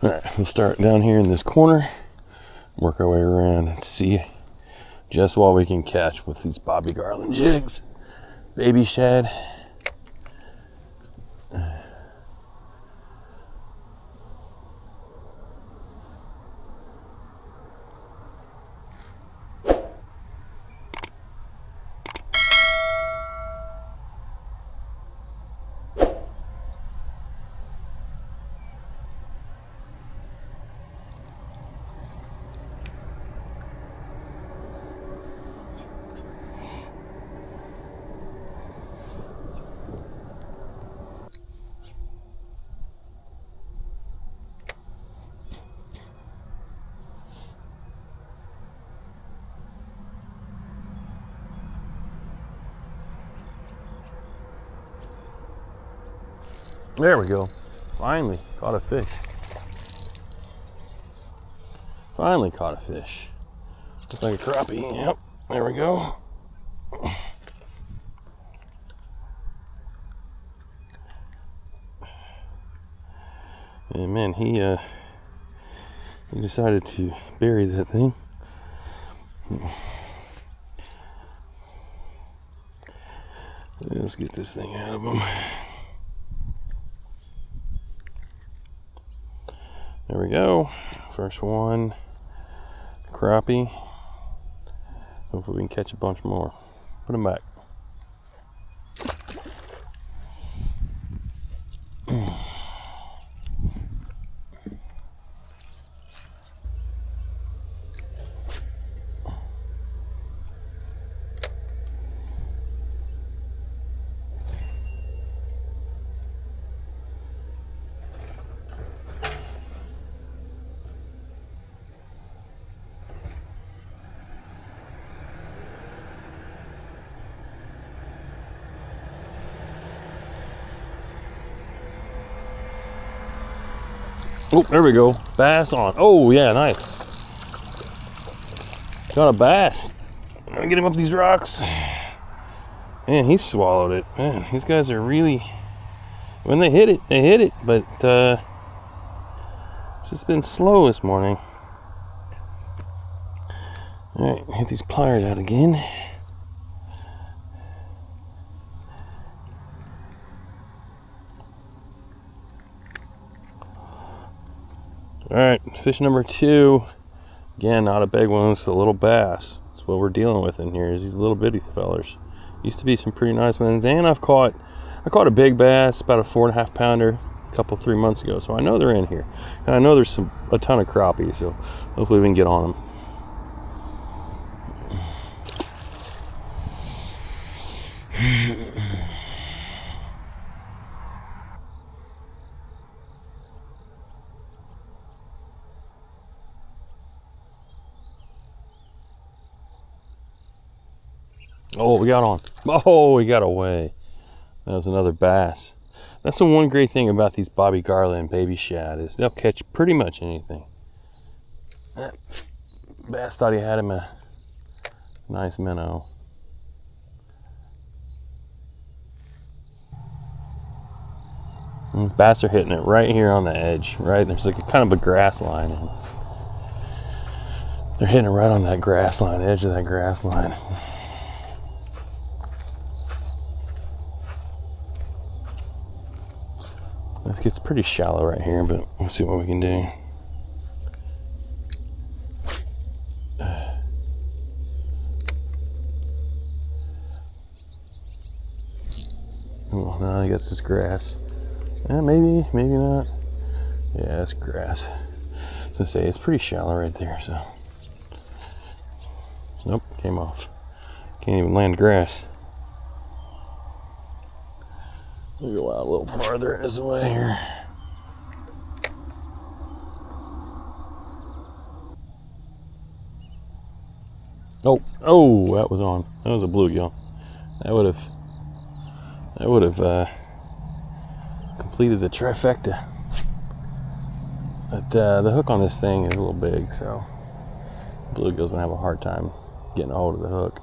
All right, we'll start down here in this corner, work our way around and see just what we can catch with these Bobby Garland jigs. Baby shad. There we go. Finally caught a fish. Finally caught a fish. Just like a crappie. Yep, there we go. And man, he decided to bury that thing. Let's get this thing out of him. There we go. First one, crappie. Hopefully we can catch a bunch more. Put them back. Oh, there we go. Bass on. Oh, yeah, nice. Got a bass. Let me get him up these rocks. Man, he swallowed it. Man, these guys are really, when they hit it. But it's just been slow this morning. All right, hit these pliers out again. All right, fish number 2. Again, not a big one, it's a little bass. That's what we're dealing with in here, is these little bitty fellers. Used to be some pretty nice ones, and I caught a big bass, about a 4.5 pounder, a couple 3 months ago. So I know they're in here, and I know there's a ton of crappie. So hopefully we can get on them. Oh, we got on. Oh, we got away. That was another bass. That's the one great thing about these Bobby Garland Baby Shad, is they'll catch pretty much anything. That bass thought he had him a nice minnow. And these bass are hitting it right here on the edge, right? There's like a kind of a grass line, and they're hitting it right on that grass line, edge of that grass line. This gets pretty shallow right here, but we'll see what we can do. Oh, no, I guess it's grass. Maybe not. Yeah, it's grass. I was gonna say, it's pretty shallow right there, so. Nope, came off. Can't even land grass. We'll go out a little farther this way here. Oh, that was on. That was a bluegill. That would have completed the trifecta. But the hook on this thing is a little big, so bluegill's gonna have a hard time getting a hold of the hook.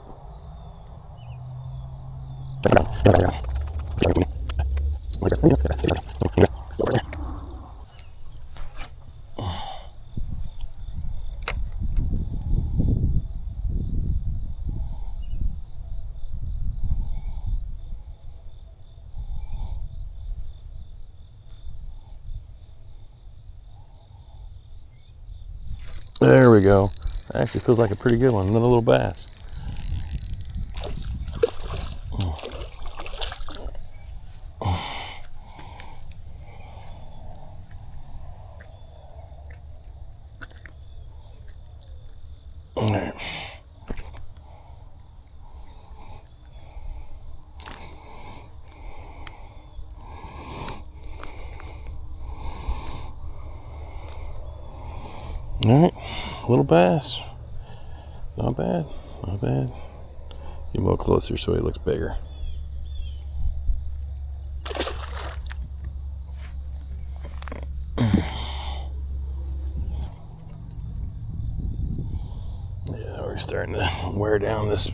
There we go. Actually feels like a pretty good one. Another little bass. All right. All right, little bass. Not bad, not bad. Get a little closer so he looks bigger. Yeah, we're starting to wear down this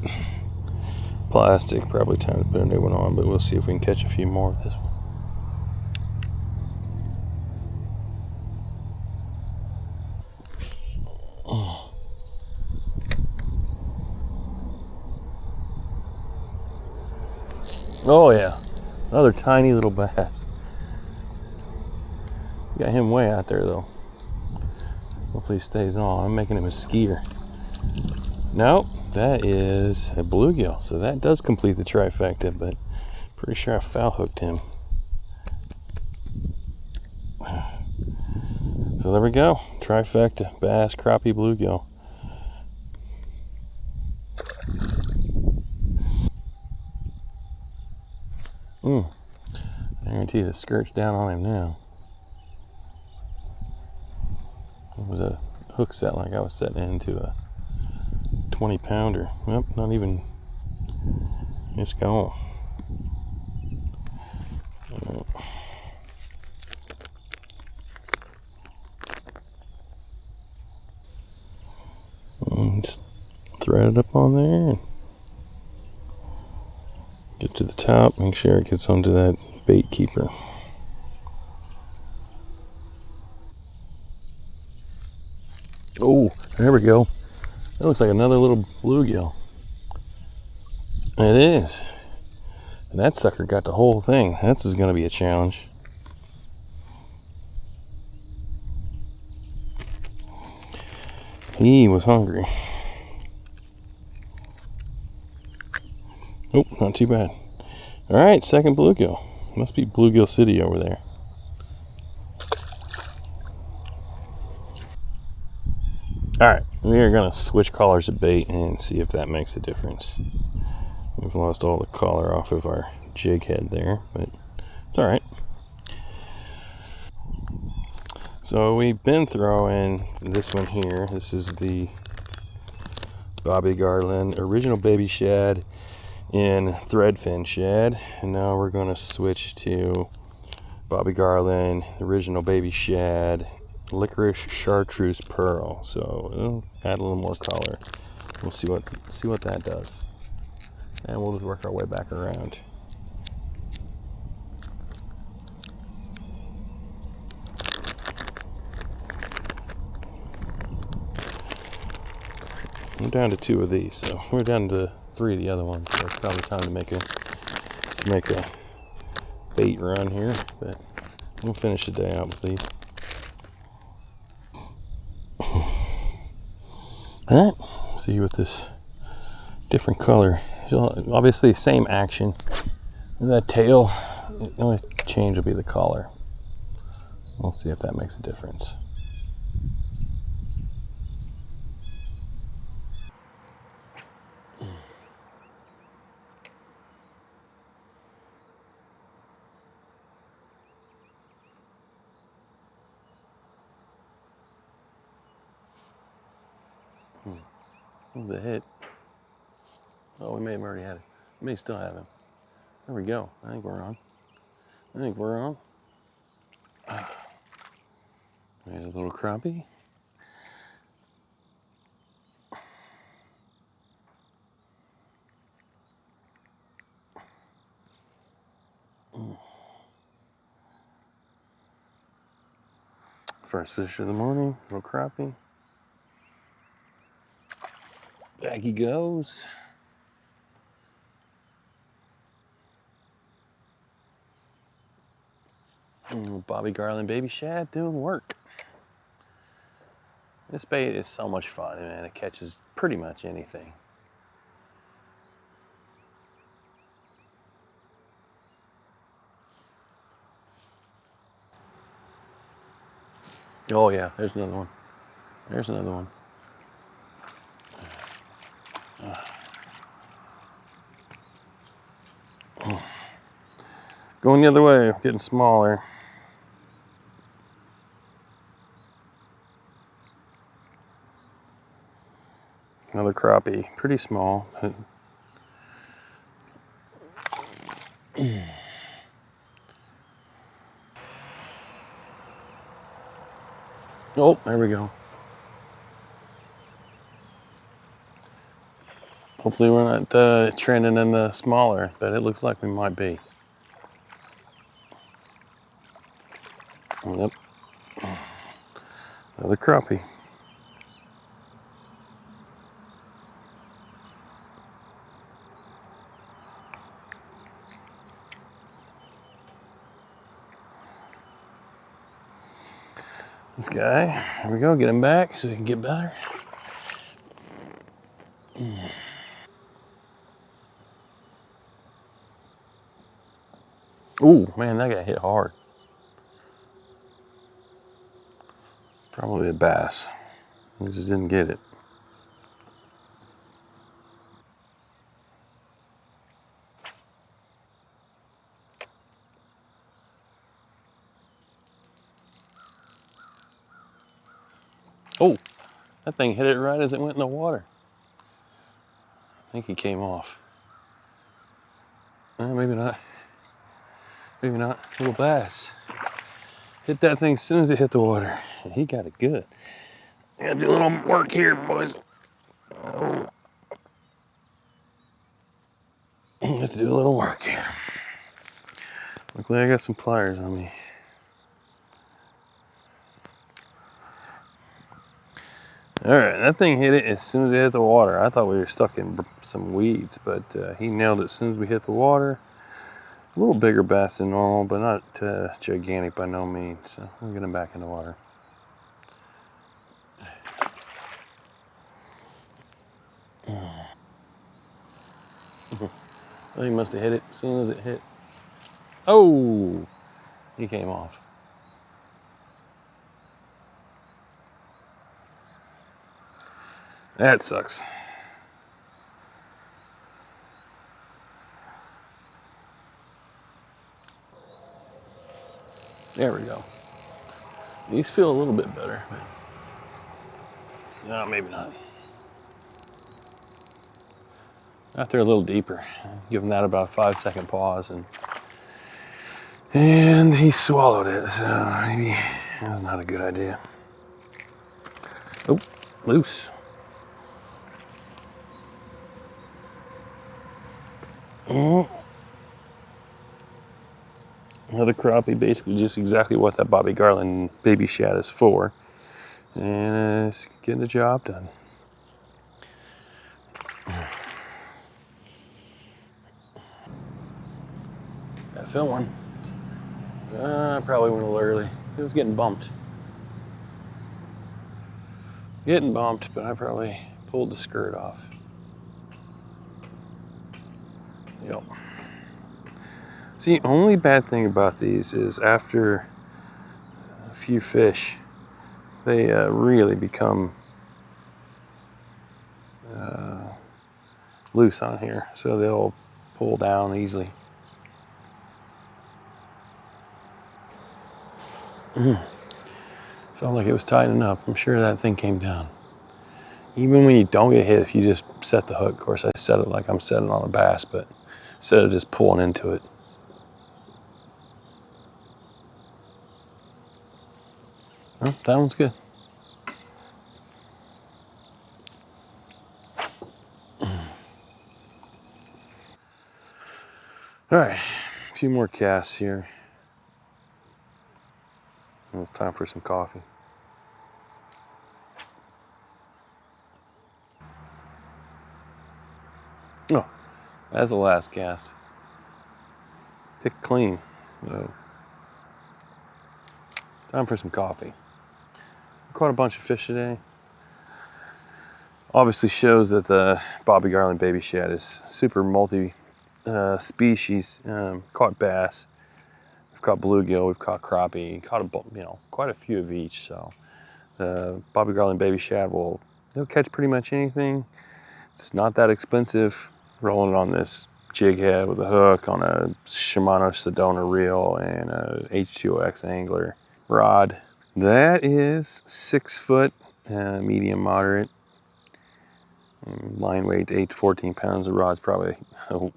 plastic. Probably time to put a new one on, but we'll see if we can catch a few more of this one. Oh yeah, another tiny little bass. Got him way out there though. Hopefully he stays on. I'm making him a skier. Nope, that is a bluegill. So that does complete the trifecta, but pretty sure I foul hooked him. So there we go. Trifecta, bass, crappie, bluegill. I guarantee the skirt's down on him now. It was a hook set like I was setting into a 20 pounder. Nope, not even. It's gone. Just thread it up on there and get to the top. Make sure it gets onto that bait keeper. Oh, there we go. That looks like another little bluegill. It is. And that sucker got the whole thing. This is going to be a challenge. He was hungry. Oh, not too bad. All right, second bluegill. Must be Bluegill City over there. All right, we are going to switch collars of bait and see if that makes a difference. We've lost all the collar off of our jig head there, but it's all right. So we've been throwing this one here. This is the Bobby Garland original baby shad in threadfin shad, and now we're going to switch to Bobby Garland original baby shad licorice chartreuse pearl. So we'll add a little more color. We'll see what that does, and we'll just work our way back around. I'm down to 2 of these, so we're down to 3 of the other ones. So it's probably time to make a bait run here, but we'll finish the day out with these. All right, see with this different color. Obviously, same action. That tail, the only change will be the collar. We'll see if that makes a difference. That was a hit. Oh, we may have already had it. We may still have him. There we go. I think we're on. There's a little crappie. First fish of the morning, little crappie. Back he goes. Bobby Garland Baby Shad doing work. This bait is so much fun, man. It catches pretty much anything. Oh yeah, there's another one. There's another one. Going the other way, getting smaller. Another crappie, pretty small. Oh, there we go. Hopefully we're not trending in the smaller, but it looks like we might be. Yep. Another crappie. This guy, here we go, get him back so he can get better. Ooh, man, that got hit hard. Probably a bass. We just didn't get it. Oh, that thing hit it right as it went in the water. I think he came off. Maybe not. Maybe not. Little bass. Hit that thing as soon as it hit the water. He got it good. Gotta do a little work here, boys. Oh. Have to do a little work here. Luckily I got some pliers on me. All right, that thing hit it as soon as it hit the water. I thought we were stuck in some weeds, but he nailed it as soon as we hit the water. A little bigger bass than normal, but not gigantic by no means. So we'll get him back in the water. I think he must have hit it as soon as it hit. Oh, he came off. That sucks. There we go. These feel a little bit better, but no, maybe not. Out there a little deeper. Give him that about a 5-second pause, and he swallowed it. So maybe that was not a good idea. Oh, loose. Another crappie, basically just exactly what that Bobby Garland Baby Shad is for. And it's getting the job done. That fell one. Probably went a little early. It was getting bumped. But I probably pulled the skirt off. Yep. See, only bad thing about these is after a few fish, they really become loose on here, so they'll pull down easily. Felt like it was tightening up. I'm sure that thing came down. Even when you don't get hit, if you just set the hook, of course I set it like I'm setting on a bass, but instead of just pulling into it. Oh, that one's good. All right, a few more casts here. And it's time for some coffee. Oh, that's the last cast. Pick clean. So, time for some coffee. Caught a bunch of fish today. Obviously shows that the Bobby Garland Baby Shad is super multi-species. Caught bass, we've caught bluegill, we've caught crappie, caught quite a few of each. So the Bobby Garland Baby Shad they'll catch pretty much anything. It's not that expensive. Rolling it on this jig head with a hook on a Shimano Sedona reel and a H2OX angler rod. That is 6 foot, medium moderate. Line weight 8 to 14 pounds. The rod's probably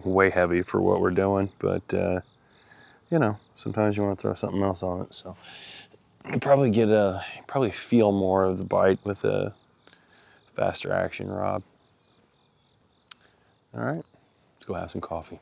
way heavy for what we're doing, but you know, sometimes you want to throw something else on it. So you probably probably feel more of the bite with a faster action rod. All right, let's go have some coffee.